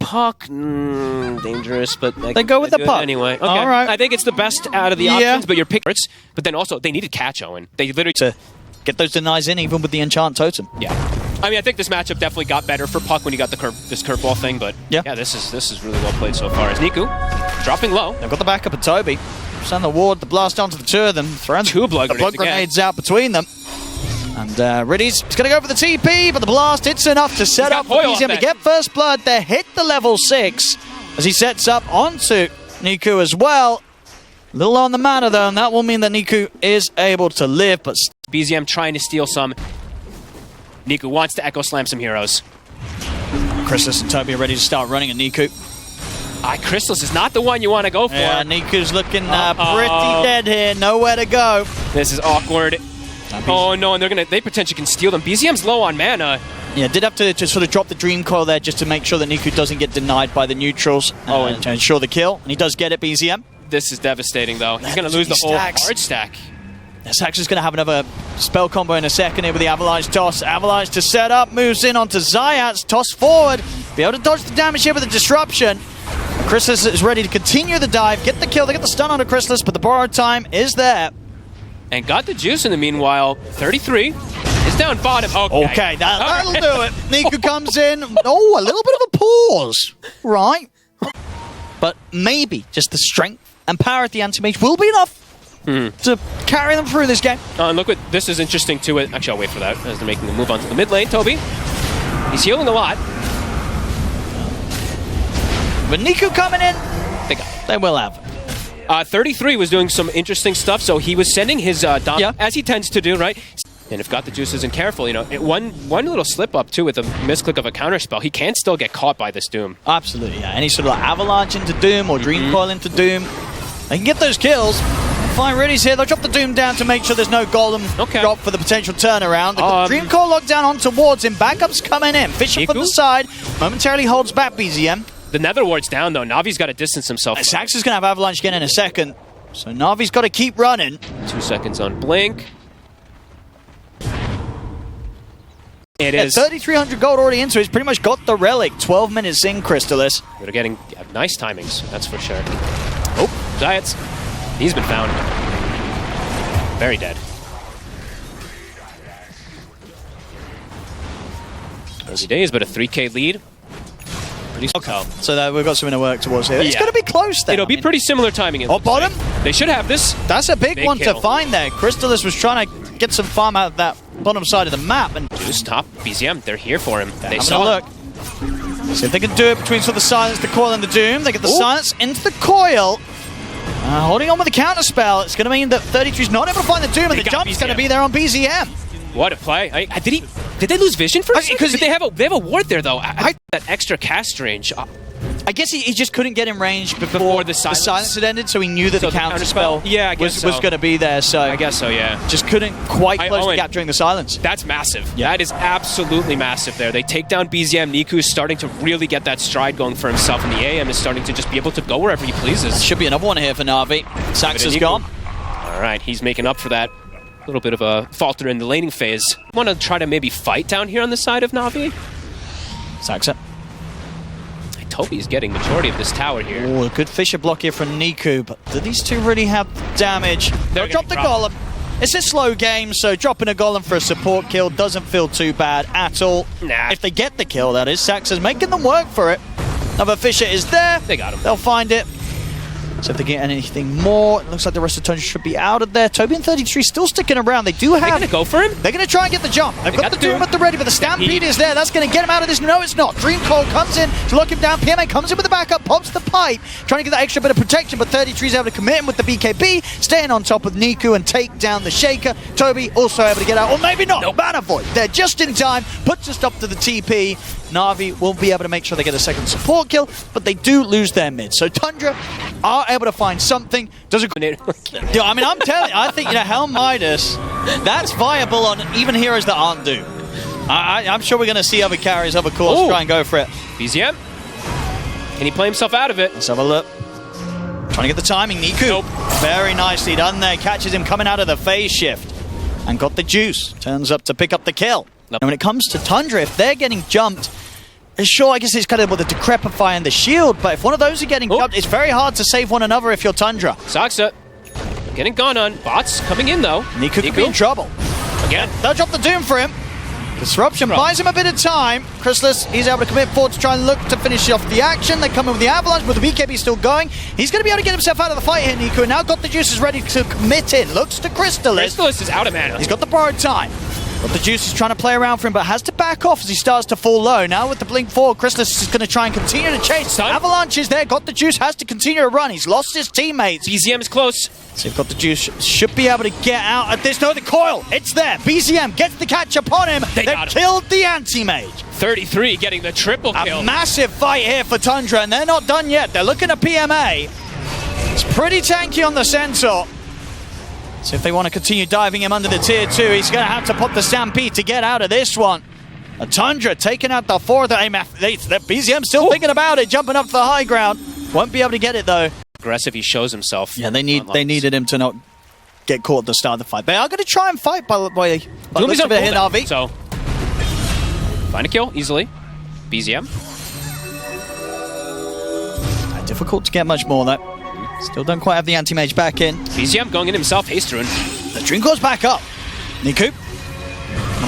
Puck, dangerous, but they go with the Puck anyway. Okay. All right. I think it's the best out of the options, but you're picking. But then also they needed catch Owen. They literally to get those denies in, even with the enchant totem. Yeah, I mean I think this matchup definitely got better for Puck when he got the this curveball thing. But yeah, this is really well played so far. As Niku dropping low, they've got the backup of Toby. Send the ward, the blast onto the two of them, throwing two blood grenades out between them. And Riddy's going to go for the TP, but the blast hits enough to set up for BZM to get first blood. They hit the level 6 as he sets up onto Niku as well. A little low on the mana though, and that will mean that Niku is able to live, but BZM trying to steal some. Niku wants to Echo Slam some heroes. Chrysalis and Toby are ready to start running at Niku. Chrysalis is not the one you want to go for. Yeah, Niku's looking pretty dead here, nowhere to go. This is awkward. Oh no, and they potentially can steal them. BZM's low on mana. Yeah, did have to sort of drop the Dream Coil there just to make sure that Niku doesn't get denied by the neutrals and to ensure the kill. And he does get it, BZM. This is devastating though. He's going to lose the whole hard stack. Sax is going to have another spell combo in a second here with the Avalanche Toss. Avalanche to set up, moves in onto Zayats, toss forward. Be able to dodge the damage here with the disruption. Chrysalis is ready to continue the dive, get the kill, they get the stun onto Chrysalis, but the borrowed time is there. And got the juice in the meanwhile. 33 is down bottom. Okay, that'll do it. Niku comes in. Oh, a little bit of a pause. Right. But maybe just the strength and power at the anti-mage will be enough to carry them through this game. And look what this is interesting too. Actually, I'll wait for that as they're making the move onto the mid lane. Toby, he's healing a lot. But Niku coming in, they will have it. 33 was doing some interesting stuff, so he was sending his dom as he tends to do, right? And if Got the Juice isn't careful, you know, one little slip up too with a misclick of a counterspell, he can still get caught by this Doom. Absolutely, yeah. Any sort of avalanche into Doom or Dream Coil into Doom, they can get those kills. Fine, Riddy's here. They'll drop the Doom down to make sure there's no Golem drop for the potential turnaround. They've got Dream Coil locked down on towards him. Backups coming in. Fisher from the side momentarily holds back BZM. The Nether Ward's down, though. Navi's got to distance himself. Sax is going to have Avalanche again in a second. So Navi's got to keep running. 2 seconds on Blink. It is 3,300 gold already into it. He's pretty much got the Relic. 12 minutes in, Crystalis. They're getting nice timings, that's for sure. Oh, Giants. He's been found. Very dead. Early days, but a 3K lead. Okay, so we've got something to work towards here. It's going to be close then. It'll be pretty similar timing. Bottom? They should have this. That's a big one to find there. Crystalis was trying to get some farm out of that bottom side of the map. And just top BZM, they're here for him. They saw a look. See if they can do it between sort of the silence, the coil, and the Doom. They get the silence into the coil. Holding on with the counter spell. It's going to mean that 33's not able to find the Doom, and the jump's going to be there on BZM. What a play! Did they lose vision for? Because they have a ward there though. That extra cast range. I guess he just couldn't get in range before the silence had ended, so he knew that the counter spell was going to be there. So I guess so. Yeah. Just couldn't quite close the gap during the silence. That's massive. Yeah. That is absolutely massive. There, they take down BZM. Niku is starting to really get that stride going for himself, and the AM is starting to just be able to go wherever he pleases. Should be another one here for Navi. Sax is gone. All right, he's making up for that. A little bit of a falter in the laning phase. Want to try to maybe fight down here on the side of Navi? Saxa. Toby's getting majority of this tower here. Oh, a good Fisher block here from Niku, but do these two really have damage? They'll drop the Golem. It's a slow game, so dropping a Golem for a support kill doesn't feel too bad at all. Nah. If they get the kill, that is. Saxa's making them work for it. Another Fisher is there. They got him. They'll find it. So if they get anything more, it looks like the rest of Tundra should be out of there. Toby and 33 still sticking around. They do have... They're going to go for him? They're going to try and get the jump. They've got the Doom at the ready, but the Stampede is there. That's going to get him out of this. No, it's not. Dream Coil comes in to lock him down. PMA comes in with the backup, pops the pipe, trying to get that extra bit of protection, but 33 is able to commit him with the BKB, staying on top with Niku and take down the Shaker. Toby also able to get out, or maybe not. Nope. Banner Void. They're just in time, puts a stop to the TP. Navi will be able to make sure they get a second support kill, but they do lose their mid. So Tundra are able to find something. Does a grenade? Yeah, I mean, I'm telling you, I think, you know, Helm Midas, that's viable on even heroes that aren't Doom. I'm sure we're going to see other carries, other cores try and go for it. BZM, can he play himself out of it? Let's have a look. Trying to get the timing. Niku, nope. Very nicely done there. Catches him coming out of the phase shift and got the juice. Turns up to pick up the kill. And when it comes to Tundra, if they're getting jumped, Sure, I guess it's kind of with the Decrepify and the shield, but if one of those are getting jumped, it's very hard to save one another if you're Tundra. Saksa getting gone on. Bots coming in though. Niku could be in trouble. Again. They'll drop the Doom for him. Disruption buys him a bit of time. Chrysalis, he's able to commit forward to try and look to finish off the action. They come in with the Avalanche, but the BKB still going. He's going to be able to get himself out of the fight here, Niku. And now got the juices ready to commit in. Looks to Chrysalis. Chrysalis is out of mana. He's got the borrowed time. But the juice is trying to play around for him, but has to back off as he starts to fall low. Now with the blink forward, Chrysalis is going to try and continue to chase. Avalanche is there, got the juice, has to continue to run. He's lost his teammates. BZM is close. So you've got the juice, should be able to get out of this. No, the coil, it's there. BZM gets the catch upon him. They've killed the anti-mage. 33 getting the triple kill. A massive fight here for Tundra, and they're not done yet. They're looking at PMA. It's pretty tanky on the Centaur. So if they want to continue diving him under the tier 2, he's going to have to pop the Stampede to get out of this one. A Tundra taking out the 4th AMF. The BZM still thinking about it, jumping up to the high ground. Won't be able to get it though. Aggressive, he shows himself. Yeah, they needed him to not get caught at the start of the fight. They are going to try and fight by looks of it here, NAVI. So, find a kill easily. BZM. Difficult to get much more though. Still don't quite have the anti-mage back in. BZM going in himself, haste rune. The Dream Core's back up. Niku.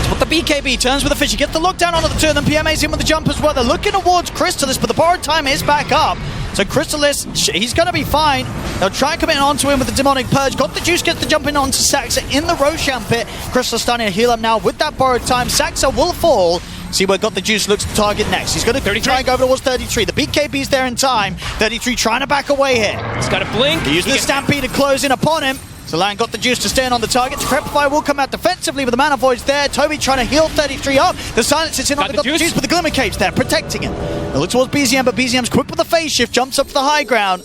But the BKB turns with the fish. He gets the lockdown onto the 2, and then PMA's in with the jump as well. They're looking towards Chrysalis, but the borrowed time is back up. So Chrysalis, he's going to be fine. They'll try and come in onto him with the Demonic Purge. Got the juice, gets the jump in onto Saxa in the Roshan pit. Chrysalis starting to heal up now with that borrowed time. Saxa will fall. See where Got the Juice looks to target next. He's going to try and go over towards 33. The BKB's there in time. 33 trying to back away here. He's got a blink. He uses the Stampede to close in upon him. Zolan got the juice to stand on the target. Decrepify will come out defensively, but the Mana Void's there. Toby trying to heal 33 up. The Silence is in on the juice, but the Glimmer Cage there, protecting him. They look towards BZM, but BZM's quick with the phase shift, jumps up to the high ground.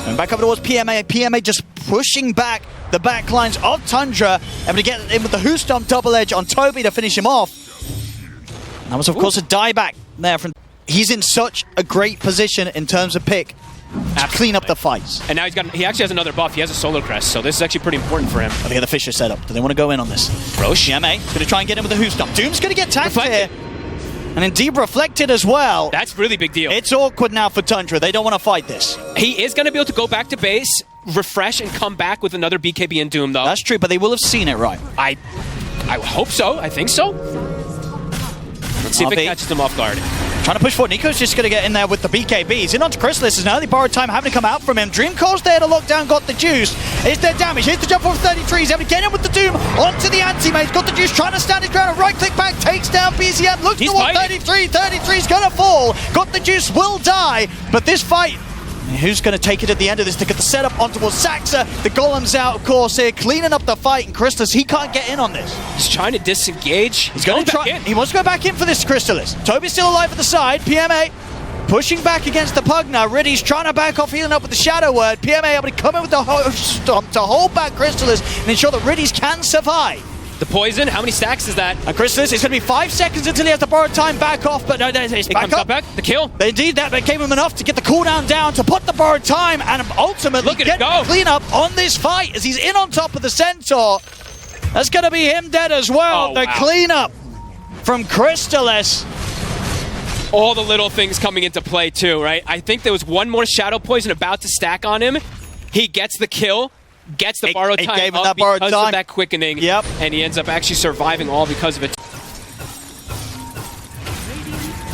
And back over towards PMA. PMA just pushing back the back lines of Tundra. Able to get in with the Who Stomp double edge on Toby to finish him off. That was, of course, a dieback there from... He's in such a great position in terms of pick to clean up the fights. And now he actually has another buff. He has a Solar Crest, so this is actually pretty important for him. I think the Fisher setup. Do they want to go in on this? Roche. PMA is going to try and get in with the Who Stomp. Doom's going to get tagged here. And indeed reflected as well. That's really big deal. It's awkward now for Tundra. They don't want to fight this. He is going to be able to go back to base, refresh, and come back with another BKB and Doom, though. That's true, but they will have seen it, right? I hope so. I think so. Let's see if it catches them off guard. Trying to push forward. Nico's just going to get in there with the BKB. He's in onto Chrysalis. There's an early borrowed time having to come out from him. Dreamcore's there to lock down Got the Juice. Is there damage? Here's the jump for 33. He's able to get in with the Doom onto the anti-mage. Got the Juice trying to stand his ground. A right-click back takes down BZM. Looks toward 33. 33's going to fall. Got the Juice will die. But this fight... Who's going to take it at the end of this to get the setup on towards Saxa? The Golem's out, of course, here, cleaning up the fight, and Chrysalis, he can't get in on this. He's trying to disengage. He's going to try. He wants to go back in for this Chrysalis. Toby's still alive at the side. PMA pushing back against the Pug now. Riddy's trying to back off, healing up with the Shadow Word. PMA able to come in with the Stomp to hold back Chrysalis and ensure that Riddy's can survive. The poison, how many stacks is that? And Chrysalis, it's going to be 5 seconds until he has to borrow time back off, but no, it's back up. The kill. Indeed, that gave him enough to get the cooldown down, to put the borrowed time, and ultimately get the cleanup on this fight as he's in on top of the Centaur. That's going to be him dead as well. The cleanup from Chrysalis. All the little things coming into play too, right? I think there was one more Shadow Poison about to stack on him. He gets the kill. Gets the borrowed time up because of that quickening, and he ends up actually surviving all because of it.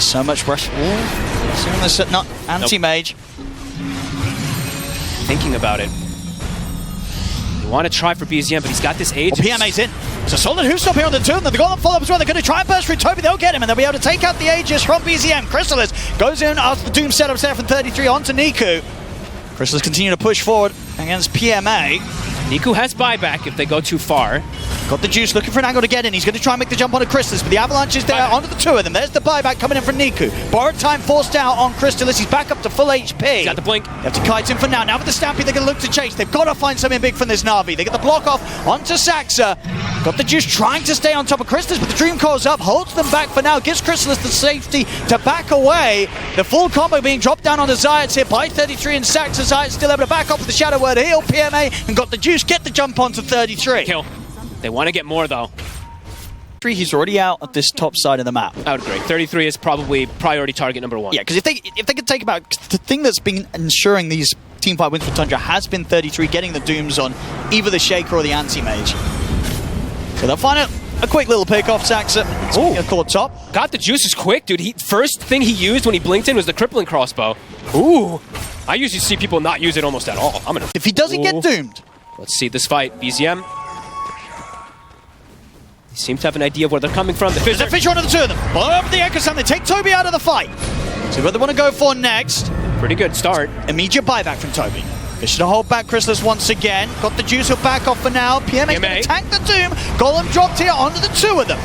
So much pressure. Not anti-mage. Thinking about it. You want to try for BZM, but he's got this Aegis. Well, PMA's in. It's a solid Who Stop here on the 2, and the Golem follow-up as well. They're going to try and burst through Toby. They'll get him, and they'll be able to take out the Aegis from BZM. Chrysalis goes in after the Doom setup there from 33 onto Niku. Chrysalis continue to push forward against PMA. Niku has buyback if they go too far. Got the Juice looking for an angle to get in. He's going to try and make the jump onto Chrysalis, but the Avalanche is there onto the 2 of them. There's the buyback coming in from Niku. Borrowed time forced out on Chrysalis. He's back up to full HP. He's got the blink. They have to kite him for now. Now with the Stampede, they're going to look to chase. They've got to find something big from this Navi. They get the block off onto Saxa. Got the Juice trying to stay on top of Chrysalis, but the Dream Core's up, holds them back for now, gives Chrysalis the safety to back away. The full combo being dropped down on the Zayats here by 33 and Saxa. Zayats still able to back up with the Shadow Word heal. PMA and Got the Juice get the jump onto 33. Kill. They want to get more though. 33, he's already out at this top side of the map. I would agree. 33 is probably priority target number 1. Yeah, because if they could take him out, the thing that's been ensuring these teamfight wins for Tundra has been 33 getting the dooms on either the Shaker or the Anti-Mage. So they'll find a quick little pick off Saxa. It's caught top. Got the juices quick, dude. First thing he used when he blinked in was the crippling crossbow. Ooh. I usually see people not use it almost at all. If he doesn't get doomed. Let's see this fight. BZM. They seem to have an idea of where they're coming from. There's a Fissure onto the two of them. Blow up the Echo Sound. They take Toby out of the fight. So what they want to go for next. Pretty good start. Immediate buyback from Toby. Fishing to hold back Chrysalis once again. Got the juice, he'll back off for now. PMA's going to tank the Doom. Golem dropped here onto the two of them.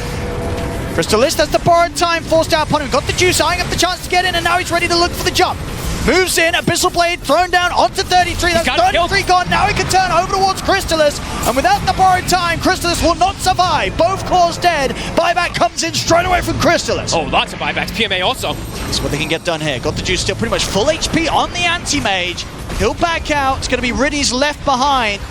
Crystalist has the borrowed time forced out upon him. Got the juice, eyeing up the chance to get in, and now he's ready to look for the jump. Moves in, Abyssal Blade thrown down onto 33. That's 33 gone. Now he can turn over towards Crystallis. And without the borrowed time, Crystallis will not survive. Both cores dead. Buyback comes in straight away from Crystallis. Oh, lots of buybacks. PMA also. That's what they can get done here. Got the juice still pretty much full HP on the Anti-Mage. He'll back out. It's going to be Riddy's left behind.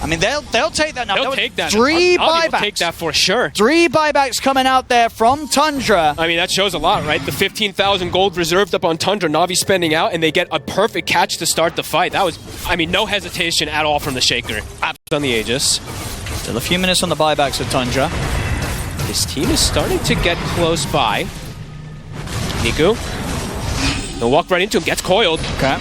I mean, they'll take that now. They'll take that. 3 buybacks. Will take that for sure. 3 buybacks coming out there from Tundra. I mean, that shows a lot, right? The 15,000 gold reserved up on Tundra, Navi spending out, and they get a perfect catch to start the fight. That was, I mean, no hesitation at all from the Shaker. On the Aegis. Still a few minutes on the buybacks of Tundra. This team is starting to get close by. Niku. He'll walk right into him, gets coiled. Okay.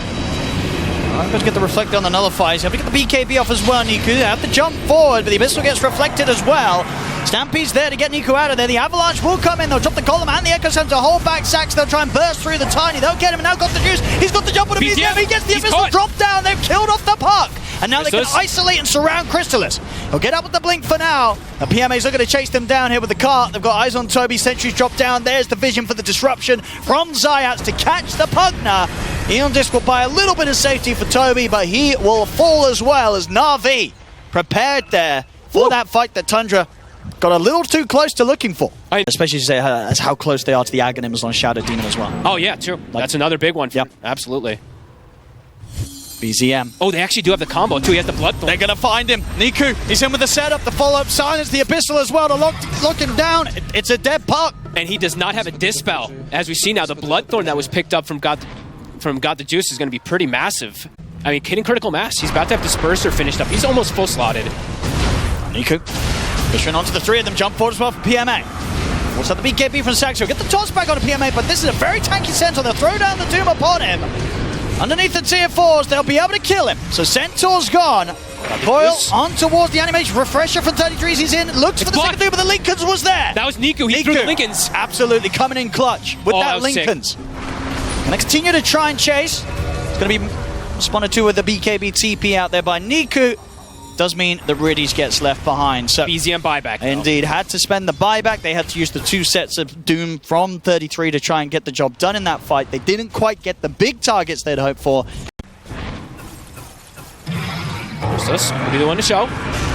I'm going to get the Reflector on the Nullify. He's going to get the BKB off as well, Niku. They have to jump forward, but the Abyssal gets reflected as well. Stampede's there to get Niku out of there. The Avalanche will come in. They'll drop the Golem and the Echo Sound to hold back Sax. They'll try and burst through the Tiny. They'll get him, and now got the juice. He's got the jump with a BZM. He gets the Abyssal dropped down. They've killed off the puck. And now they can isolate and surround Crystallis. He'll get up with the blink for now. The PMA's looking to chase them down here with the cart. They've got eyes on Toby. Sentries drop down. There's the vision for the disruption from Zayats to catch the Pugna. Eon Disc will buy a little bit of safety for Toby, but he will fall as well as Navi prepared there for that fight that Tundra got a little too close to looking for. Especially to say as how close they are to the Aghanims on Shadow Demon as well. Oh yeah, true. That's another big one. Yep. Absolutely. BZM. Oh, they actually do have the combo too. He has the Bloodthorn. They're going to find him. Niku, he's in with the setup, the follow-up silence, the Abyssal as well to lock him down. It's a dead puck. And he does not have a Dispel. As we see now, the Bloodthorn that was picked up from Got the Juice is going to be pretty massive. I mean, hitting critical mass. He's about to have Disperser finished up. He's almost full slotted. Niku, pushing onto the 3 of them. Jump forward as well from PMA. Also the BKB from Saxo. Get the toss back on PMA, but this is a very tanky Centaur. They'll throw down the Doom upon him. Underneath the tier 4s, they'll be able to kill him. So Centaur's gone. Coil on towards the animation. Refresher from 33s. He's in. Looks for the second Doom, but the Lincolns was there. That was Niku. He threw the Lincolns. Absolutely coming in clutch with that Lincolns. Gonna continue to try and chase. It's gonna be responded to with the BKB TP out there by Niku. Does mean the Riddies gets left behind. So BZM buyback. Indeed, had to spend the buyback. They had to use the 2 sets of Doom from 33 to try and get the job done in that fight. They didn't quite get the big targets they'd hoped for. This will be the one to show.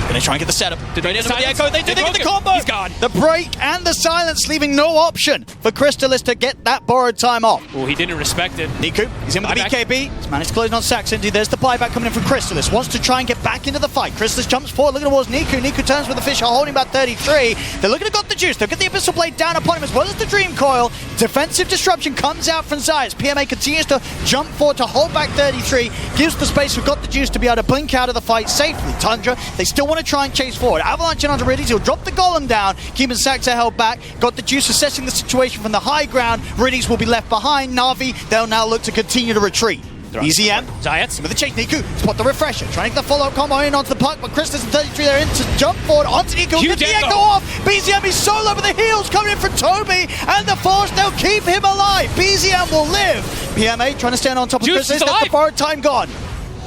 Gonna try and get the setup. Did they get the echo? They did. They get the combo. He's gone. The break and the silence, leaving no option for Crystallis to get that borrowed time off. Oh, he didn't respect it. Niku, he's in with the BKB. He's managed to close on Saxon. There's the buyback coming in from Crystallis. Wants to try and get back into the fight. Crystallis jumps forward, looking towards Niku. Niku turns with the Fisher, holding about 33. They're looking to got the juice. They'll get the Abyssal Blade down upon him as well as the Dream Coil. Defensive disruption comes out from Zayas. PMA continues to jump forward to hold back 33. Gives the space for got the juice to be able to blink out of the fight safely. Tundra, they still want to try and chase forward. Avalanche in onto Riddies. He'll drop the Golem down. Keeping Saxa held back. Got the juice assessing the situation from the high ground. Riddies will be left behind. Navi, they'll now look to continue to retreat. BZM, Zayats with the chase. Niku, spot the refresher. Trying to get the follow-up combo in onto the puck, but Crystallis and 33 they're in to jump forward onto Niku. Get the echo off. BZM is solo with the heels coming in from Toby, and the Force, they'll keep him alive. BZM will live. PMA trying to stand on top of Crystallis. That's the borrowed time gone.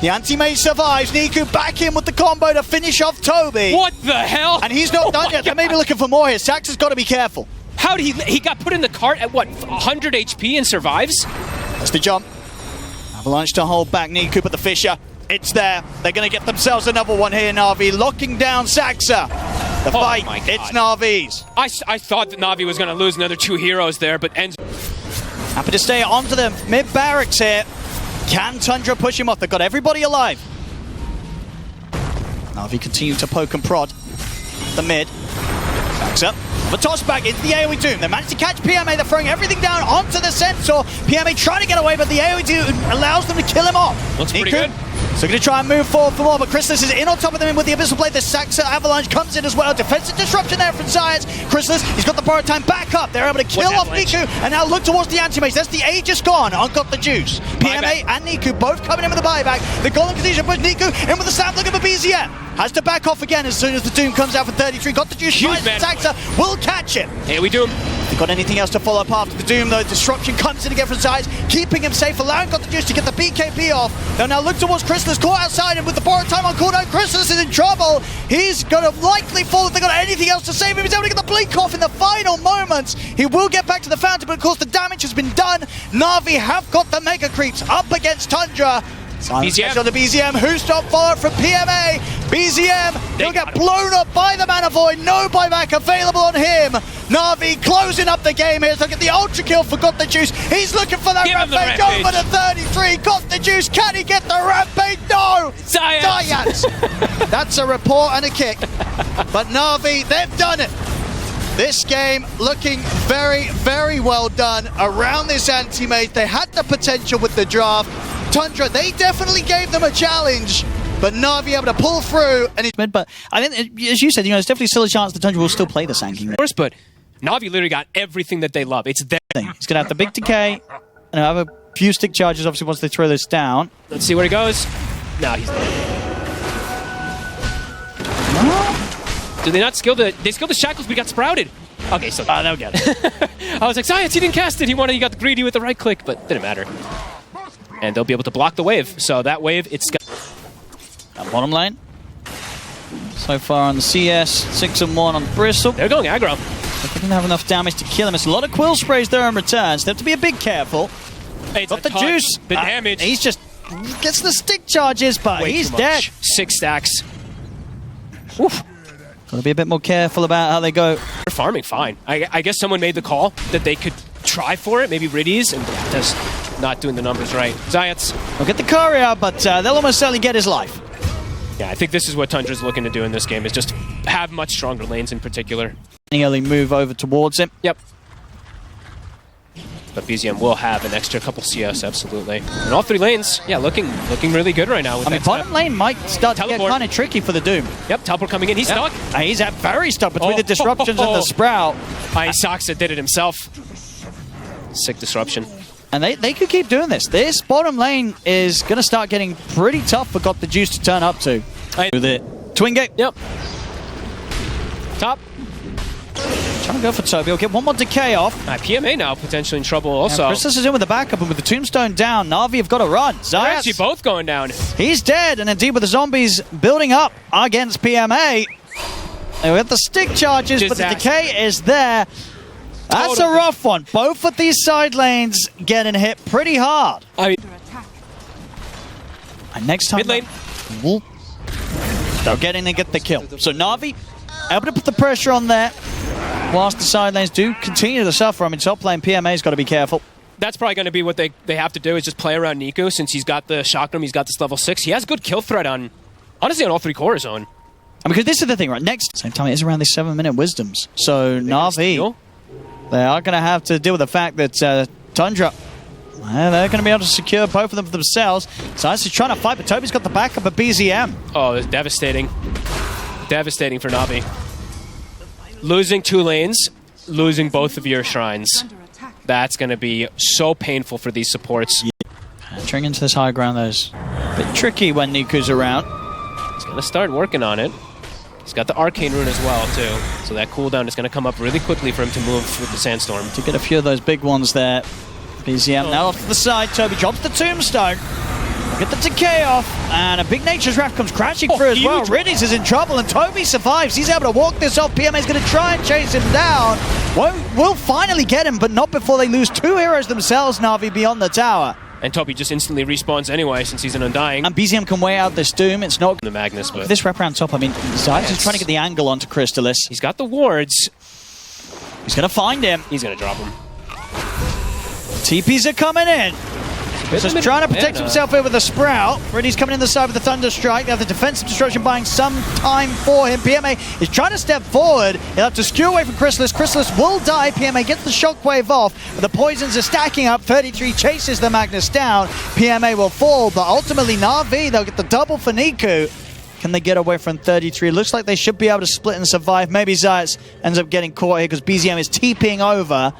The Anti-Mage survives. Niku back in with the combo to finish off Toby. What the hell? And he's not done yet. They may be looking for more here. Sax has got to be careful. How did he got put in the cart at what, 100 HP and survives? That's the jump. Avalanche to hold back Niku, but the Fisher, it's there. They're going to get themselves another one here, Navi. Locking down Saxa. The fight, it's Navi's. I thought that Navi was going to lose another 2 heroes there, but ends. Happy to stay onto them. Mid-barracks here. Can Tundra push him off? They've got everybody alive. Navi continue to poke and prod. The mid. Saxa, the toss back into the AoE Doom. They managed to catch PMA. They're throwing everything down onto the Centaur. PMA trying to get away, but the AoE Doom allows them to kill him off. Looks pretty good. So going to try and move forward for more, but Chrysalis is in on top of them with the Abyssal Blade. The Saxa Avalanche comes in as well. Defensive disruption there from Zayats. Chrysalis, he's got the borrowed time back up. They're able to kill off Niku, and now look towards the anti-mage. That's the Aegis gone on Got the Juice. PMA and Niku both coming in with the buyback. The Golem Khadija puts Niku in with the slam looking for BZM. Has to back off again as soon as the Doom comes out for 33. Got the Juice, Saxa will catch it. Here we do. They've got anything else to follow up after the Doom though. Disruption comes in again from Zayats, keeping him safe, allowing Got the Juice to get the BKB off. They'll now look towards Chrysalis, caught outside him with the borrowed time on cooldown. Chrysalis is in trouble. He's going to likely fall if they've got anything else to save him. He's able to get the blink off in the final moments. He will get back to the fountain, but of course the damage has been done. NAVI have got the Mega Creeps up against Tundra. BZM on the BZM, who stopped follow from PMA. BZM, he'll get blown up by the Mana Void. No buyback available on him. NAVI closing up the game here. Look at the ultra kill for Got the Juice. He's looking for that rampage. Over to 33. Got the Juice. Can he get the rampage? No! Zayats. That's a report and a kick. But NAVI, they've done it. This game looking very, very well done around this anti-mage. They had the potential with the draft. Tundra, they definitely gave them a challenge, but NAVI able to pull through. And but I think, as you said, there's definitely still a chance that Tundra will still play the Sanking. Of course, but NAVI literally got everything that they love. It's their thing. He's going to have the big decay, and have a few stick charges, obviously, once they throw this down. Let's see where he goes. No, he's dead. Do they not skill the... They skilled the Shackles, but he got sprouted. Okay, so... they'll get it. I was like, Zayats, he didn't cast it. He got greedy with the right click, but didn't matter. And they'll be able to block the wave. So that wave, it's got... Bottom lane. So far on the CS, 6-1 on Bristle. They're going aggro. They didn't have enough damage to kill him. It's a lot of quill sprays there in return, so they have to be a bit careful. Hey, got the Juice. The damage. He's just... Gets the stick charges, but he's dead. 6 stacks. Oof. Gotta be a bit more careful about how they go. They're farming fine. I guess someone made the call that they could try for it, maybe Riddies, and that's not doing the numbers right. Zayats. We'll get the Courier out, but they'll almost certainly get his life. Yeah, I think this is what Tundra's looking to do in this game, is just have much stronger lanes in particular. Any early move over towards him. Yep. But BZM will have an extra couple CS, absolutely. And all 3 lanes, yeah, looking really good right now. With bottom lane might start to get kind of tricky for the Doom. Yep, teleport coming in. He's stuck. He's very stuck between the disruptions and the Sprout. Saxa did it himself. Sick disruption. And they could keep doing this. This bottom lane is going to start getting pretty tough for Got the Juice to turn up to. With it. Twin Gate. Yep. Top. Trying to go for Toby. He'll get one more decay off. PMA now potentially in trouble also. Chrysalis is in with the backup, and with the Tombstone down, NAVI have got to run. They're actually both going down. He's dead, and indeed with the zombies building up against PMA. They get the stick charges, but the decay is there. That's a rough one. Both of these side lanes getting hit pretty hard. And next time, mid lane. They're getting to get the kill. So NAVI able to put the pressure on there, whilst the side lanes do continue to suffer. I mean, top lane PMA's got to be careful. That's probably going to be what they have to do, is just play around Nico, since he's got the chakram, he's got this level 6. He has good kill threat on, honestly, on all 3 core zone. And because this is the thing, right? Next, same time, it is around these 7-minute wisdoms. So NAVI, they are going to have to deal with the fact that Tundra, they're going to be able to secure both of them for themselves. So he's trying to fight, but Toby's got the backup of BZM. Oh, it's devastating. Devastating for NAVI. Losing 2 lanes, losing both of your shrines. That's going to be so painful for these supports. Entering into this high ground, there's a bit tricky when Niku's around. He's going to start working on it. He's got the Arcane Rune as well, too. So that cooldown is going to come up really quickly for him to move with the Sandstorm. To get a few of those big ones there. BZM now off to the side. Toby drops the Tombstone. Get the decay off, and a big Nature's Wrath comes crashing through as well. Riddies is in trouble, and Toby survives. He's able to walk this off. PMA's going to try and chase him down. Will finally get him, but not before they lose 2 heroes themselves, NAVI, beyond the tower. And Toby just instantly respawns anyway, since he's an Undying. And BZM can weigh out this Doom. It's not the Magnus, but this wrap around top. I mean, Zayats is trying to get the angle onto Crystalis. He's got the wards. He's going to find him. He's going to drop him. TPs are coming in. Just trying to protect himself here with a Sprout. Reddy's coming in the side with the Thunder Strike. They have the defensive destruction buying some time for him. PMA is trying to step forward. He'll have to skew away from Chrysalis. Chrysalis will die. PMA gets the shockwave off. But the poisons are stacking up. 33 chases the Magnus down. PMA will fall, but ultimately NAVI, they'll get the double for Niku. Can they get away from 33? Looks like they should be able to split and survive. Maybe Zayats ends up getting caught here because BZM is TPing over.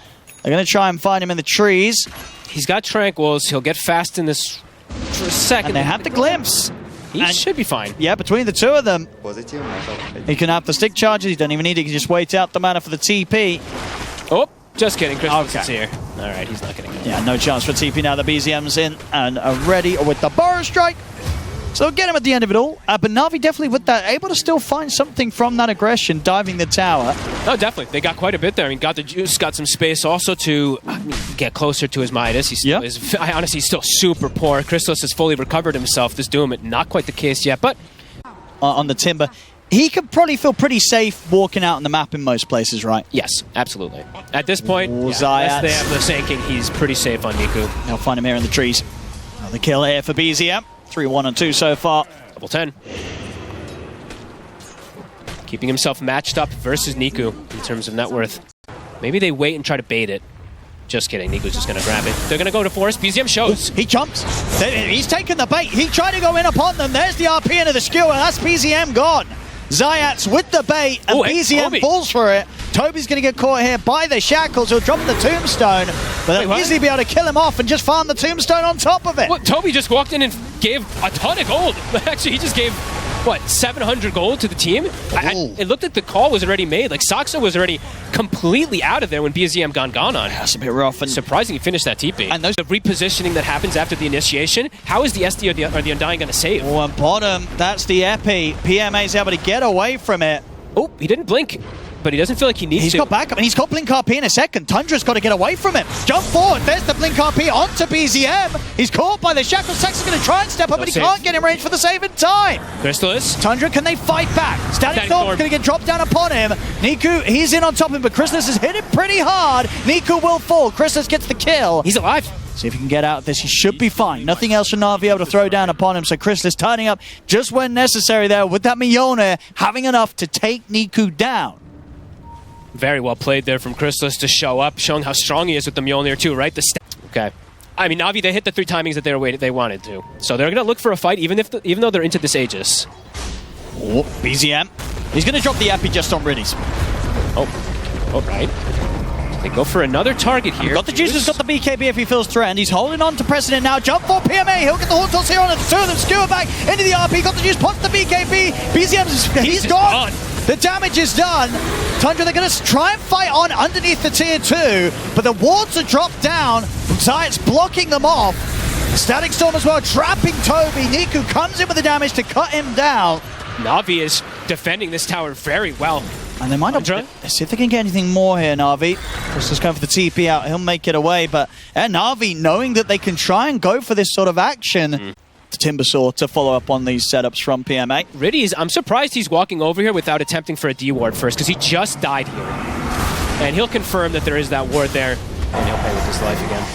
They're going to try and find him in the trees. He's got Tranquils. He'll get fast in this for a second. And they have the glimpse. He should be fine. Yeah, between the two of them. He can have the stick charges. He don't even need it. He can just wait out the mana for the TP. Oh, just kidding. Chris is here. All right, he's not getting it. Yeah, no chance for TP now. The BZM's in and are ready with the Burrow Strike. So they'll get him at the end of it all. But NAVI definitely with that, able to still find something from that aggression, diving the tower. Oh, definitely. They got quite a bit there. I mean, got the juice, got some space also to get closer to his Midas. He still is, honestly, he's still super poor. Chrysalis has fully recovered himself. This Doom, not quite the case yet, but... on the Timber, he could probably feel pretty safe walking out on the map in most places, right? Yes, absolutely. At this point, unless they have the Sanking, he's pretty safe on Niku. They'll find him here in the trees. Another kill here for BZM. 3, 1, and 2 so far. Double 10. Keeping himself matched up versus Niku in terms of net worth. Maybe they wait and try to bait it. Just kidding. Niku's just going to grab it. They're going to go to forest. BZM shows. He jumps. He's taken the bait. He tried to go in upon them. There's the RP into the skewer. That's BZM gone. Zayats with the bait, and BZM falls for it. Toby's going to get caught here by the shackles. He'll drop the tombstone, but they'll easily be able to kill him off and just farm the tombstone on top of it. What, Toby just walked in and gave a ton of gold. Actually, he just gave, what, 700 gold to the team? It looked like the call was already made. Like, Saksa was already completely out of there when BZM gone on. That's a bit rough. And surprising he finished that TP. And the repositioning that happens after the initiation, how is the SD or the Undying going to save? Oh, and bottom, that's the Epi. PMA's able to get away from it. Oh, he didn't blink. But he doesn't feel like he needs to. He's got backup, and he's got Blink RP in a second. Tundra's got to get away from him. Jump forward. There's the Blink RP onto BZM. He's caught by the shackles. Saxon's going to try and step up, but he can't get in range for the save in time. Chrysalis. Tundra, can they fight back? Static Storm's going to get dropped down upon him. Niku, he's in on top of him, but Chrysalis has hit him pretty hard. Niku will fall. Chrysalis gets the kill. He's alive. See if he can get out of this. He should be fine. Nothing else for NAVI able to throw down upon him. So Chrysalis turning up just when necessary there with that Mjolnir, having enough to take Niku down. Very well played there from Chrysalis to show up, showing how strong he is with the Mjolnir too, right? Okay. I mean, NAVI, they hit the 3 timings that they wanted to. So they're going to look for a fight, even though they're into this Aegis. Oh, BZM. He's going to drop the Epi just on Riddies. Oh, right. They go for another target here. Got the juices, got the BKB if he feels threatened. He's holding on to Precedent now. Jump for PMA. He'll get the Horn Toss here on the 2 of them. Skewer back into the RP. Got the juice, pops the BKB. BZM's he's gone. The damage is done. Tundra, they're going to try and fight on underneath the tier 2, but the wards are dropped down. Zayats blocking them off. Static Storm as well, trapping Toby. Niku comes in with the damage to cut him down. NAVI is defending this tower very well. And they might not. Let's see if they can get anything more here, NAVI. Just going for the TP out. He'll make it away, but NAVI, knowing that they can try and go for this sort of action, the Timbersaw to follow up on these setups from PMA. Riddy I'm surprised he's walking over here without attempting for a D ward first, because he just died here. And he'll confirm that there is that ward there, and he'll play with his life again.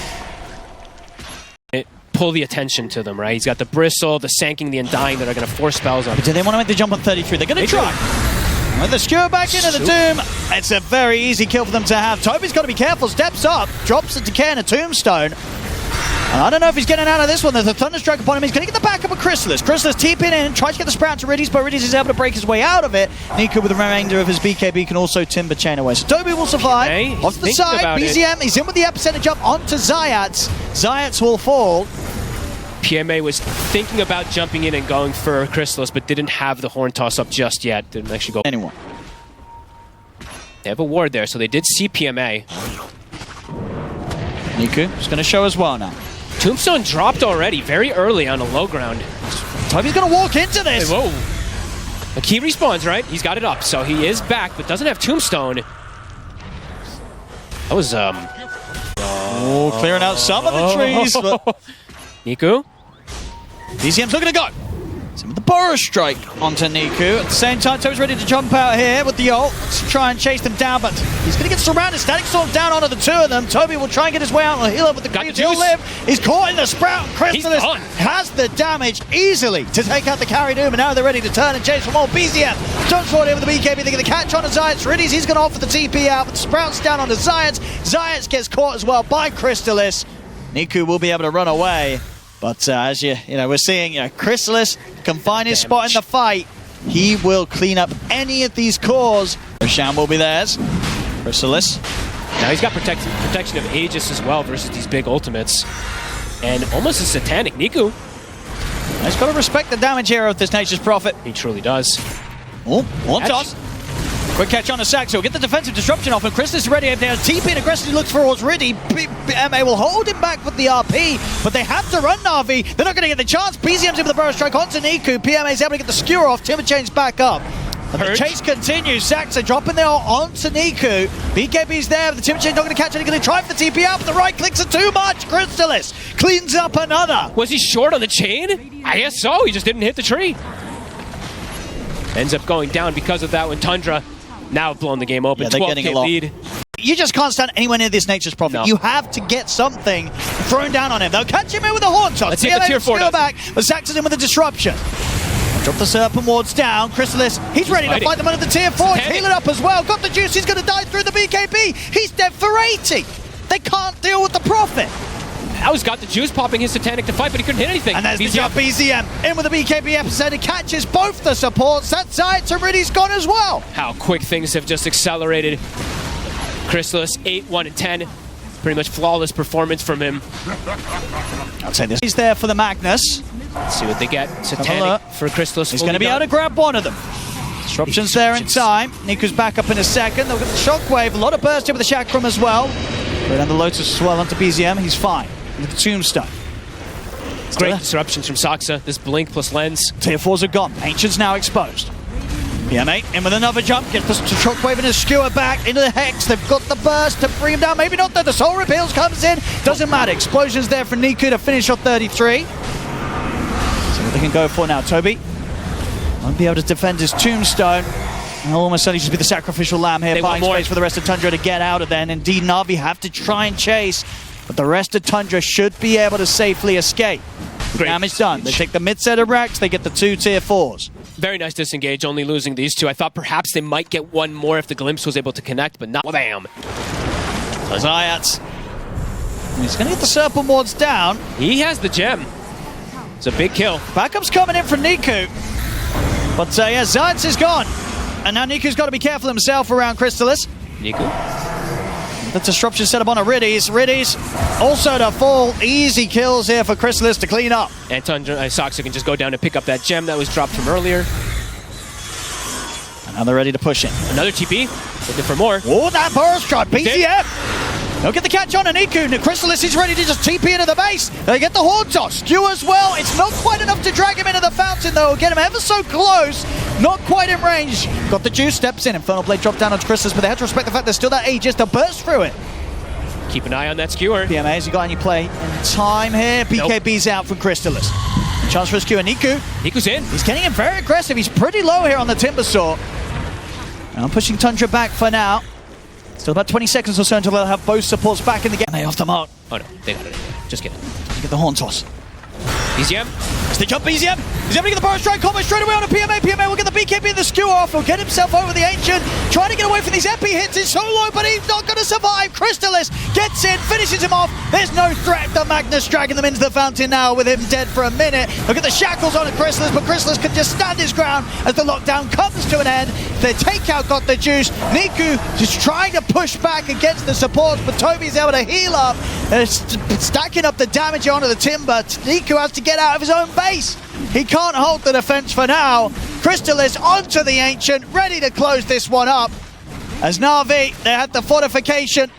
Pull the attention to them, right? He's got the Bristle, the Sanking, the Undying that are going to force spells on him. Do they want to make the jump on 33? They're going to try. With the skewer back into the Doom, it's a very easy kill for them to have. Toby's got to be careful, steps up, drops a Decay and a Tombstone. And I don't know if he's getting out of this one. There's a Thunderstrike upon him. He's going to get the backup of Chrysalis. Chrysalis TPing in, tries to get the Sprout to Riddies, but Riddies is able to break his way out of it. Niku with the remainder of his BKB can also Timber chain away. So Toby will survive. Off to the side, BZM, he's in with the epicenter jump onto Zayats. Zayats will fall. PMA was thinking about jumping in and going for Chrysalis, but didn't have the Horn Toss up just yet. Didn't actually go. Anyone. They have a ward there, so they did see PMA. Niku is going to show as well now. Tombstone dropped already, very early on a low ground. Toby's going to walk into this. Whoa. Like he respawns, right? He's got it up, so he is back, but doesn't have Tombstone. That was, clearing out some of the trees. But Niku? BZM's looking to go. So with the Burrow strike onto Niku. At the same time, Toby's ready to jump out here with the ult to try and chase them down, but he's going to get surrounded. Static Storm down onto the two of them. Toby will try and get his way out on the heal up with the creeps. He'll live. He's caught in the Sprout. Crystallis has the damage easily to take out the carry Doom, and now they're ready to turn and chase for more. BZM jumps forward in with the BKB. They're going to catch on to Zayats. Riddies, he's going to offer the TP out, but Sprout's down onto Zayats. Zayats gets caught as well by Crystallis. Niku will be able to run away. But as we're seeing, Crystallis can find his spot in the fight. He will clean up any of these cores. Roshan will be theirs. Crystallis. Now he's got protection of Aegis as well versus these big ultimates. And almost a satanic Niku. He's got to respect the damage here of this Nature's Prophet. He truly does. Oh, one toss. Quick catch on the Sax, so we'll get the defensive disruption off, and Crystallis is ready up there. TP and aggressively looks towards Riddy. MA will hold him back with the RP, but they have to run Navi. They're not going to get the chance. BZM's in with the Burrow strike onto Niku. PMA is able to get the skewer off. Timber chains back up. And the chase continues. Sax are dropping their ult onto Niku. BKB's there, but the Timber chain's not going to catch it. He's going to try for the TP out, but the right clicks are too much. Crystallis cleans up another. Was he short on the chain? I guess so. He just didn't hit the tree. Ends up going down because of that one. Tundra now blowing the game open. 12K lead. You just can't stand anywhere near this Nature's Prophet. No. You have to get something thrown down on him. They'll catch him in with a horn toss. Let's see if the tier 4 does. Back, but Sax is in with a disruption. Drop the Serpent Wards down. Crystallis, he's ready to fight them under the tier 4. Heal it up as well. Got the juice. He's going to die through the BKB. He's dead for 80. They can't deal with the Prophet. Now he's got the juice popping his Satanic to fight, but he couldn't hit anything. And there's the jump. BZM in with the BKB episode. He catches both the supports. That Zayats and Riddy's gone as well. How quick things have just accelerated. Crystallis 8-1-10. Pretty much flawless performance from him. I'd say this. He's there for the Magnus. Let's see what they get. Satanic for Crystallis. He's going to be able to grab one of them. Disruption's there in time. Niku's back up in a second. They'll get the Shockwave. A lot of burst here with the Chakram as well. Right on the Lotus as well onto BZM. He's fine. With the Tombstone. Great disruptions from Saksa. This blink plus lens. Tier 4s are gone. Ancient's now exposed. PM8 in with another jump. Gets the Shockwave and his skewer back into the Hex. They've got the burst to bring him down. Maybe not there. The Soul Repeals comes in. Doesn't matter. Explosion's there for Niku to finish off 33. So what they can go for now. Toby won't be able to defend his Tombstone. And almost certainly just be the sacrificial lamb here. Buying space for the rest of Tundra to get out of there. And indeed, Navi have to try and chase. But the rest of Tundra should be able to safely escape. Great damage done. They take the mid set of racks, they get the 2 tier 4s. Very nice disengage, only losing these 2. I thought perhaps they might get one more if the Glimpse was able to connect, but not. Bam! Zayats. He's going to get the Serpent Wards down. He has the gem. It's a big kill. Backup's coming in from Niku. But yeah, Zayats is gone. And now Niku's got to be careful himself around Crystallis. Niku. The disruption set up on a Riddies. Riddies also to fall. Easy kills here for Crystallis to clean up. And Tundra Saksa can just go down and pick up that gem that was dropped from earlier. And now they're ready to push in. Another TP. Looking for more. Oh, that burst shot. BZM. They'll get the catch on Niku. Crystallis is ready to just TP into the base. They get the horn toss. Skew as well. It's not quite enough to drag him into the fountain, though. Get him ever so close. Not quite in range. Got the juice, steps in. Infernal Blade dropped down onto Crystallis, but they have to respect the fact there's still that Aegis. They'll burst through it. Keep an eye on that skewer. PMA, has he got any play in time here? BKB's out from Crystallis. Chance for a skewer. Niku's in. He's getting him very aggressive. He's pretty low here on the Timber Saw. And I'm pushing Tundra back for now. Still about 20 seconds or so until they'll have both supports back in the game. They off the mark. Oh no, they got it. Just kidding. You get the horn toss. BZM. It's the jump BZM. He's able to get the Burrow strike combo straight away on a PMA. PMA will get the BKB and the skewer off. He'll get himself over the Ancient. Trying to get away from these MP hits. He's so low, but he's not going to survive. Crystallis gets in, finishes him off. There's no threat. The Magnus dragging them into the fountain now with him dead for a minute. Look at the shackles on Crystallis, but Crystallis can just stand his ground as the lockdown comes to an end. The takeout got the juice. Niku just trying to push back against the supports, but Toby's able to heal up. Stacking up the damage onto the Timber. Niku has to get out of his own base. He can't hold the defense for now. Crystallis onto the Ancient, ready to close this one up. As Navi, they had the fortification,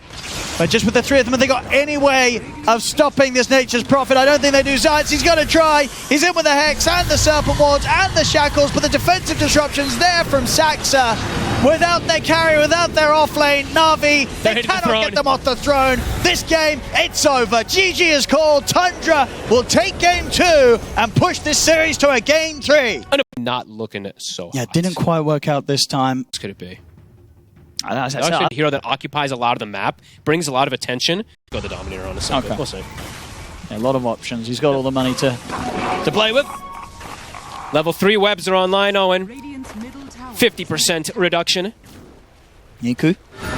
but just with the 3 of them, have they got any way of stopping this Nature's Prophet? I don't think they do. Zayats, he's going to try. He's in with the Hex and the Serpent Wards and the Shackles, but the defensive disruption's there from Saksa. Without their carry, without their offlane, Na'Vi, they cannot get them off the throne. This game, it's over. GG is called. Tundra will take game 2 and push this series to a game 3. Not looking so hot. Yeah, didn't quite work out this time. What could it be? That's a hero that occupies a lot of the map, brings a lot of attention. Go the Dominator on a second. Okay. We'll see. Yeah, a lot of options. He's got all the money to play with. Level 3 webs are online, Owen. 50% reduction. Niku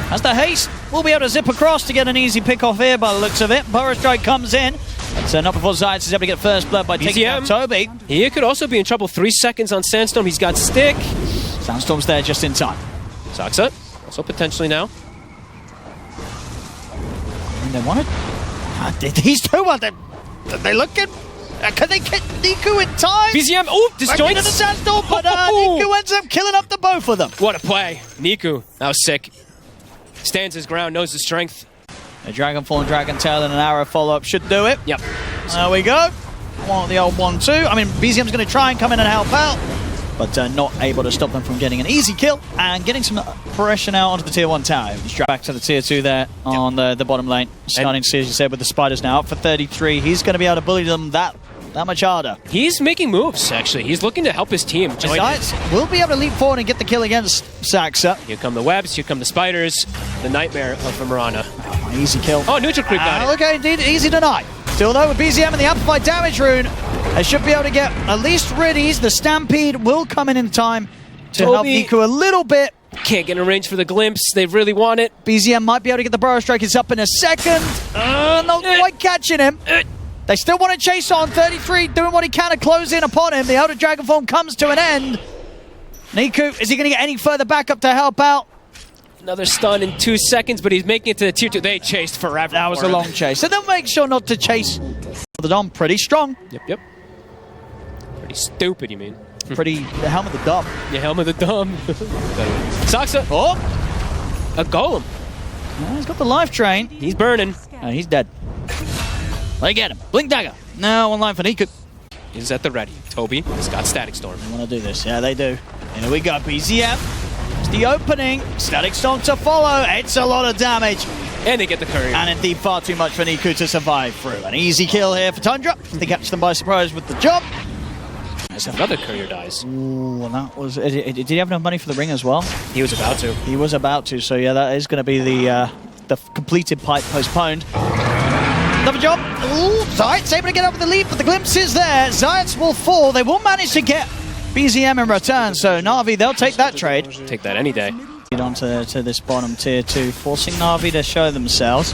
has the haste. We'll be able to zip across to get an easy pick off here by the looks of it. Burrow Strike comes in. It's not before Zayats is able to get first blood by taking out Toby. He could also be in trouble. 3 seconds on Sandstorm. He's got stick. Sandstorm's there just in time. Saksa, also potentially now. And they want it. These two are they looking. Can they get Niku in time? BZM, oh, disjoints. Into the Sandstorm, but Niku ends up killing up the both of them. What a play. Niku, that was sick. Stands his ground, knows his strength. A Dragonfall and Dragon Tail and an arrow follow-up should do it. Yep. There we go. Want the old 1-2. I mean, BZM's going to try and come in and help out, but not able to stop them from getting an easy kill and getting some pressure now onto the tier 1 tower. Back to the tier 2 there on the bottom lane. Starting to see, as you said, with the spiders now up for 33. He's going to be able to bully them that much harder. He's making moves, actually. He's looking to help his team. Zayats will be able to leap forward and get the kill against Saksa. Here come the webs, here come the spiders. The nightmare of Marana. Easy kill. Oh, neutral creep got it. Okay, indeed, easy deny. Still though, with BZM and the amplified damage rune, they should be able to get at least Riddies. The Stampede will come in time to help Niku a little bit. Can't get in range for the glimpse. They really want it. BZM might be able to get the Burrow Strike. It's up in a second. Not quite catching him. They still want to chase on. 33 doing what he can to close in upon him. The Elder Dragon form comes to an end. Niku, is he going to get any further backup to help out? Another stun in 2 seconds, but he's making it to the tier 2. They chased forever. That was a long chase. So they'll make sure not to chase the Dom. Pretty strong. Yep. Pretty stupid, you mean? The Helm of the Dom. Yeah, Helm of the Dom. Saksa. Oh! A golem. Well, he's got the life train. He's burning. He's dead. They get him. Blink Dagger. Now one line for Niku. He's at the ready. Toby has got Static Storm. They want to do this. Yeah, they do. And here we go. BZM. It's the opening. Static Storm to follow. It's a lot of damage. And they get the courier. And indeed far too much for Niku to survive through. An easy kill here for Tundra. They catch them by surprise with the jump. As another courier dies. Ooh, and that was... Did he have enough money for the ring as well? He was about to. He was about to. So yeah, that is going to be the completed pipe postponed. Another job. Ooh, Zayats able to get up with the lead, but the glimpse is there. Zayats will fall. They will manage to get BZM in return, so Na'Vi, they'll take that trade. Take that any day. Get on to this bottom tier 2, forcing Na'Vi to show themselves.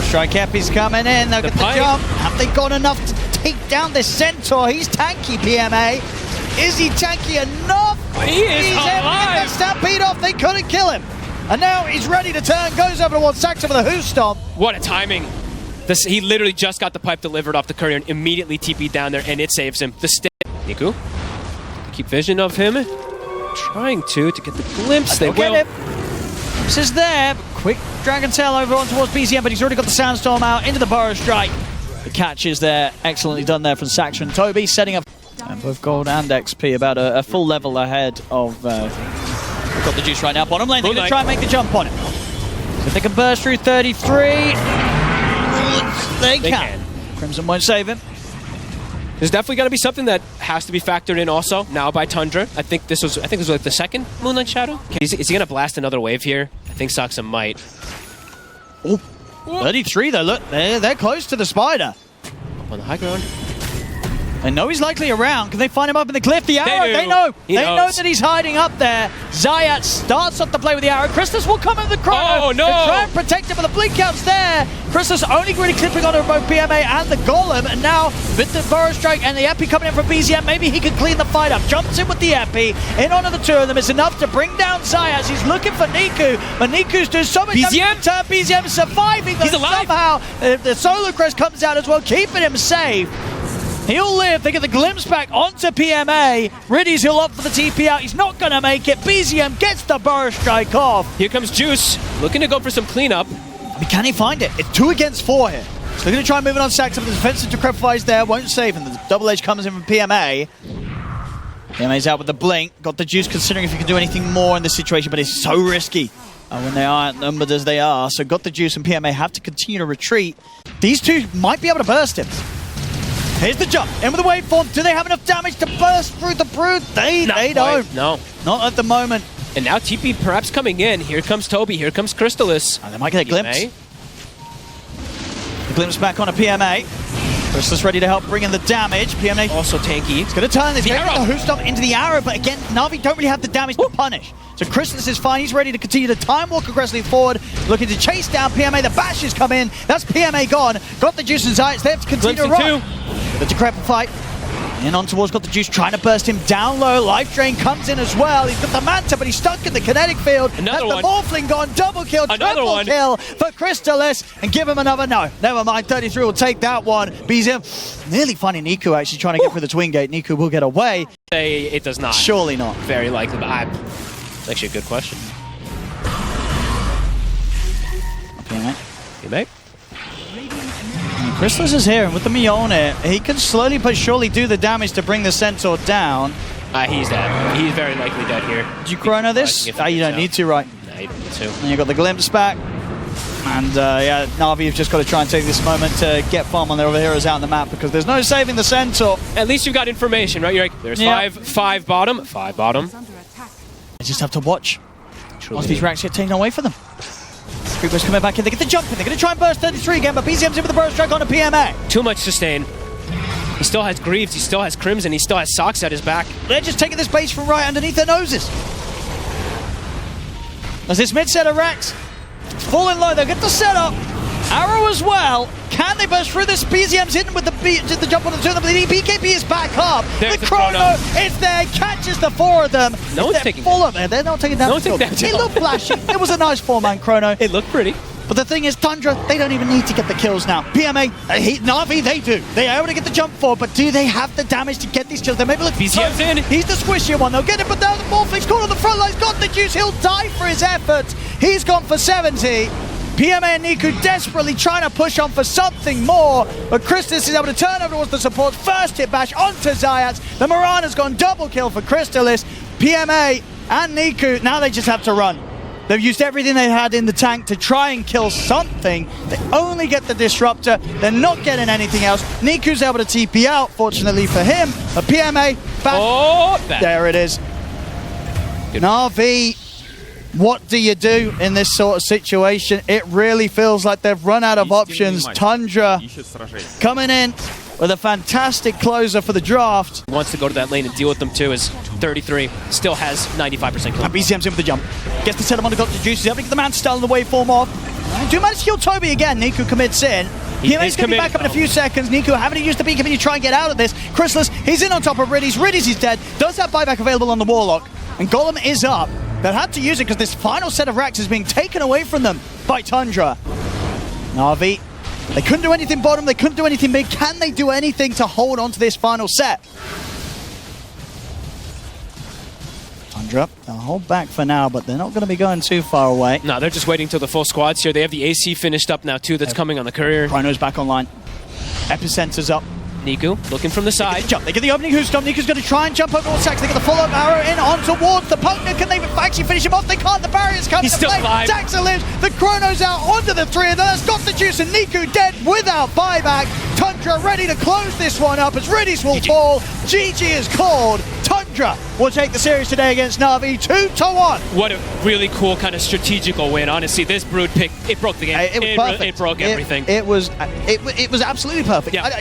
Strike Epi's coming in. They'll get the jump. Have they got enough to take down this Centaur? He's tanky, PMA. Is he tanky enough? He is He's able to get that Stampede off. They couldn't kill him. And now he's ready to turn. Goes over towards Saksa with a Who Stomp. What a timing. He literally just got the pipe delivered off the courier and immediately TP'd down there, and it saves him. The stick. Niku, keep vision of him. Trying to get the glimpse. They will. Get him. This is there. Quick Dragon Tail over on towards BZM, but he's already got the Sandstorm out into the Burrow Strike. The catch is there. Excellently done there from Saksa and Toby, setting up and both gold and XP about a full level ahead of... We've got the juice right now. Bottom lane, they're going to try and make the jump on him. So if they can burst through 33... They can. Crimson won't save him. There's definitely got to be something that has to be factored in also now by Tundra. I think this was like the second Moonlight Shadow. Is he going to blast another wave here? I think Saksa might. Oh, 33 though. Look, they're close to the spider. On the high ground. They know he's likely around. Can they find him up in the cliff? The arrow, they know. They know that he's hiding up there. Zayats starts off the play with the arrow. Christus will come in the chrono to try and protect him, but the blink out's there. Christus only really clipping onto both PMA and the Golem, and now with the Burrow Strike and the Epi coming in from BZM, maybe he can clean the fight up. Jumps in with the Epi, in onto the two of them. It's enough to bring down Zayats. He's looking for Niku, but Niku's doing so much damage. BZM surviving, but somehow the Solar Crest comes out as well, keeping him safe. He'll live. They get the glimpse back onto PMA. Riddies, he'll opt for the TP out. He's not going to make it. BZM gets the Burrow Strike off. Here comes Juice, looking to go for some cleanup. I mean, can he find it? It's 2 against 4 here. So they're going to try and move it on Saksa, but the defensive decrepify is there. Won't save him. The double edge comes in from PMA. PMA's out with the blink. Got the juice considering if he can do anything more in this situation, but it's so risky when they are outnumbered as they are. So got the juice and PMA have to continue to retreat. These two might be able to burst him. Here's the jump. In with the waveform. Do they have enough damage to burst through the Brood? They don't. No. Not at the moment. And now TP perhaps coming in. Here comes Toby. Here comes Crystalis. They might get a glimpse. The glimpse back on a PMA. Crystalis ready to help bring in the damage. PMA also tanky. It's going to turn this. The Hoost up into the arrow, but again, Na'Vi don't really have the damage to punish. So Crystalis is fine. He's ready to continue to time walk aggressively forward, looking to chase down PMA. The bashes come in. That's PMA gone. Got the juice and Zayats. They have to continue to run. The decrepit fight. In on towards, got the juice, trying to burst him down low. Life Drain comes in as well. He's got the Manta, but he's stuck in the kinetic field. Another one. The Morphling gone, double kill, triple kill for Crystalis, and give him another. No, never mind. 33 will take that one. Bees him. Nearly finding Niku actually trying to get through the twin gate. Niku will get away. It does not. Surely not. Very likely, but it's actually a good question. Okay, mate. Crystalis is here, and with the Mjolnir, he can slowly but surely do the damage to bring the Centaur down. He's dead. He's very likely dead here. Did you chrono this? You don't need to, right? No, you don't need to. And you got the glimpse back. And yeah, Na'Vi have just got to try and take this moment to get farm on their other heroes out on the map because there's no saving the Centaur. At least you've got information, right? You're like, there's five bottom. They just have to watch. Once these racks get taken away from them. Creepers coming back in, they get the jump in, they're going to try and burst 33 again, but BZM's in with the burst strike on a PMA. Too much sustain. He still has Greaves, he still has Crimson, he still has Socks at his back. They're just taking this base from right underneath their noses. As this mid set of racks falling low, they'll get the setup. Arrow as well. Can they burst through this? BZM's hidden with the jump on the two of them. The BKB is back up. There's the chrono is there, catches the four of them. No one's taking full of it. They're not taking that. It looked flashy. It was a nice four-man chrono. It looked pretty. But the thing is, Tundra, they don't even need to get the kills now. PMA, Na'Vi, they do. They are able to get the jump forward, but do they have the damage to get these kills? They maybe look. BZM's in. He's the squishier one. They'll get it, but now the Morphling's caught on the front line. He's got the juice. He'll die for his efforts. He's gone for 70. PMA and Niku desperately trying to push on for something more, but Crystalis is able to turn over towards the support. First hit bash onto Zayats. The Mirana's gone double kill for Crystalis. PMA and Niku, now they just have to run. They've used everything they had in the tank to try and kill something. They only get the Disruptor. They're not getting anything else. Niku's able to TP out, fortunately for him. A PMA back. There it is. Na'Vi. What do you do in this sort of situation? It really feels like they've run out of options. Tundra coming in with a fantastic closer for the draft. Wants to go to that lane and deal with them too, as 33 still has 95% kill. And BZM's in with the jump. Gets the setup on the Dr. Juice. He's able to get the man style in the waveform off. Do manage to kill Toby again. Niku commits in. He's going to be back up in a few seconds. Niku having to use the BKB to try and get out of this. Crystalis, he's in on top of Riddies. Riddies is dead. Does have buyback available on the Warlock. And Golem is up. They'll have to use it because this final set of racks is being taken away from them by Tundra. Na'Vi, they couldn't do anything bottom, they couldn't do anything big. Can they do anything to hold on to this final set? Tundra, they'll hold back for now, but they're not going to be going too far away. No, they're just waiting till the full squad's here. They have the AC finished up now too, that's coming on the courier. Chrono's back online. Epicenter's up. Niku looking from the side. They get the opening Who's Stomp. Niku's going to try and jump over all sacks. They get the follow-up arrow in on towards the partner. Can they actually finish him off? They can't. The barrier's coming to play. Daxa lives. The Chrono's out onto the three of them. That's got the juice, and Niku dead without buyback. Tundra ready to close this one up as Riddies will fall. GG is called. Tundra will take the series today against Na'Vi 2-1. What a really cool kind of strategical win. Honestly, this Brood pick, it broke the game. It was perfect. It broke everything. It was absolutely perfect. Yeah.